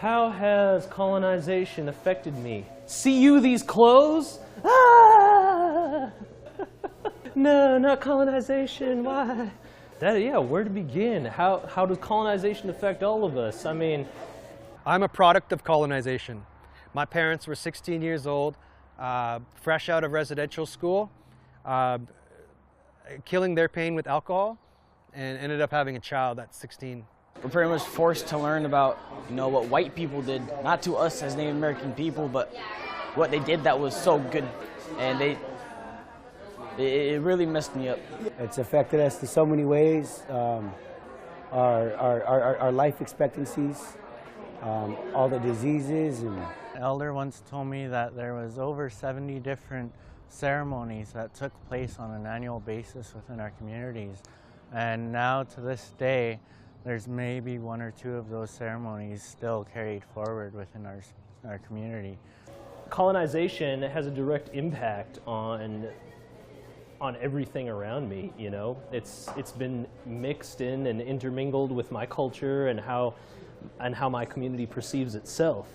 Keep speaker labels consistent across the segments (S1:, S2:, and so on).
S1: How has colonization affected me? See you, these clothes? Ah! No, not colonization, why? Yeah, where to begin? How does colonization affect all of us? I mean,
S2: I'm a product of colonization. My parents were 16 years old, fresh out of residential school, killing their pain with alcohol, and ended up having a child at 16.
S3: We're pretty much forced to learn about, what white people did, not to us as Native American people, but what they did that was so good, and it really messed me up.
S4: It's affected us in so many ways. Our life expectancies, all the diseases. And
S5: An elder once told me that there was over 70 different ceremonies that took place on an annual basis within our communities. And now to this day, there's maybe one or two of those ceremonies still carried forward within our community.
S1: colonization has a direct impact on everything around me, It's been mixed in and intermingled with my culture and how my community perceives itself.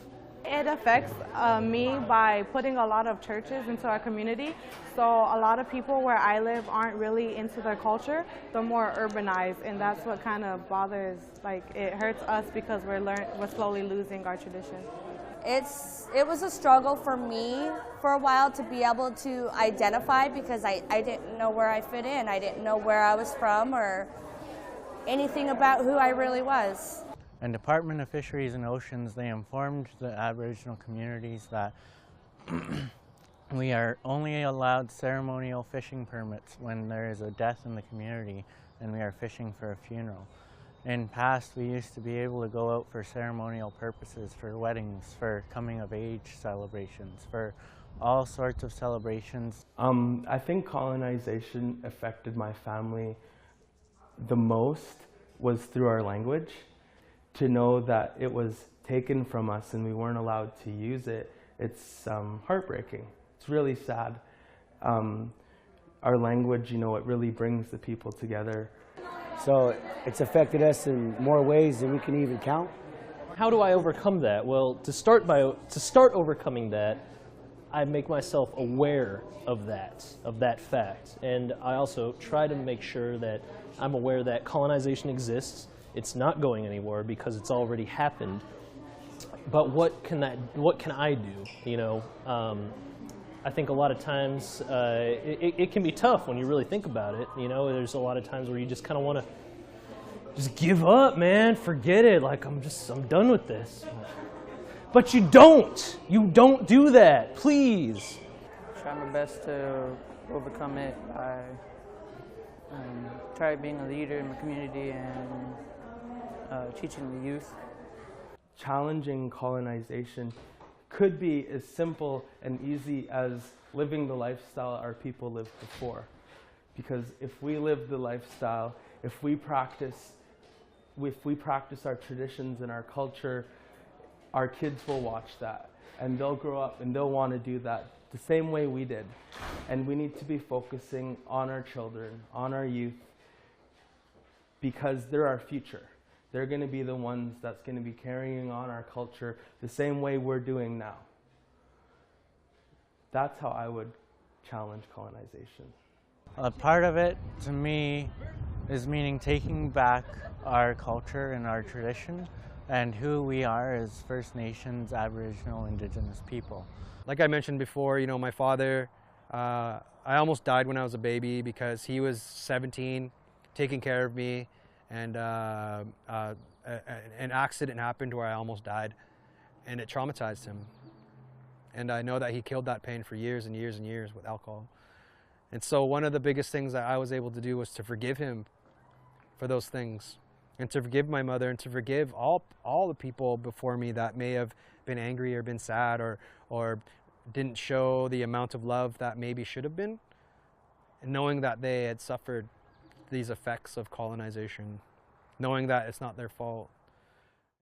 S6: It affects me by putting a lot of churches into our community. So a lot of people where I live aren't really into their culture. They're more urbanized, and that's what kind of bothers, it hurts us because we're slowly losing our tradition.
S7: It was a struggle for me for a while to be able to identify, because I didn't know where I fit in. I didn't know where I was from or anything about who I really was.
S5: And Department of Fisheries and Oceans, they informed the Aboriginal communities that we are only allowed ceremonial fishing permits when there is a death in the community and we are fishing for a funeral. In past, we used to be able to go out for ceremonial purposes, for weddings, for coming of age celebrations, for all sorts of celebrations.
S8: I think colonization affected my family the most was through our language. To know that it was taken from us and we weren't allowed to use it, it's heartbreaking. It's really sad. Our language, it really brings the people together.
S4: so it's affected us in more ways than we can even count.
S1: How do I overcome that? Well, to start overcoming that, I make myself aware of that fact. And I also try to make sure that I'm aware that colonization exists. It's not going anywhere because it's already happened. But what can I do? I think a lot of times it can be tough when you really think about it. There's a lot of times where you just kind of want to just give up, man, forget it. I'm done with this. But you don't do that, please.
S9: Try my best to overcome it by try being a leader in my community and teaching the youth.
S8: Challenging colonization could be as simple and easy as living the lifestyle our people lived before. Because if we live the lifestyle, if we practice our traditions and our culture, our kids will watch that and they'll grow up and they'll want to do that the same way we did. And we need to be focusing on our children, on our youth, because they're our future. They're going to be the ones that's going to be carrying on our culture the same way we're doing now. That's how I would challenge colonization.
S5: A part of it, to me, is meaning taking back our culture and our tradition and who we are as First Nations, Aboriginal, Indigenous people.
S2: Like I mentioned before, my father, I almost died when I was a baby because he was 17, taking care of me, and an accident happened where I almost died, and it traumatized him. And I know that he killed that pain for years and years and years with alcohol. And so one of the biggest things that I was able to do was to forgive him for those things, and to forgive my mother, and to forgive all the people before me that may have been angry or been sad or didn't show the amount of love that maybe should have been, and knowing that they had suffered these effects of colonization, knowing that it's not their fault.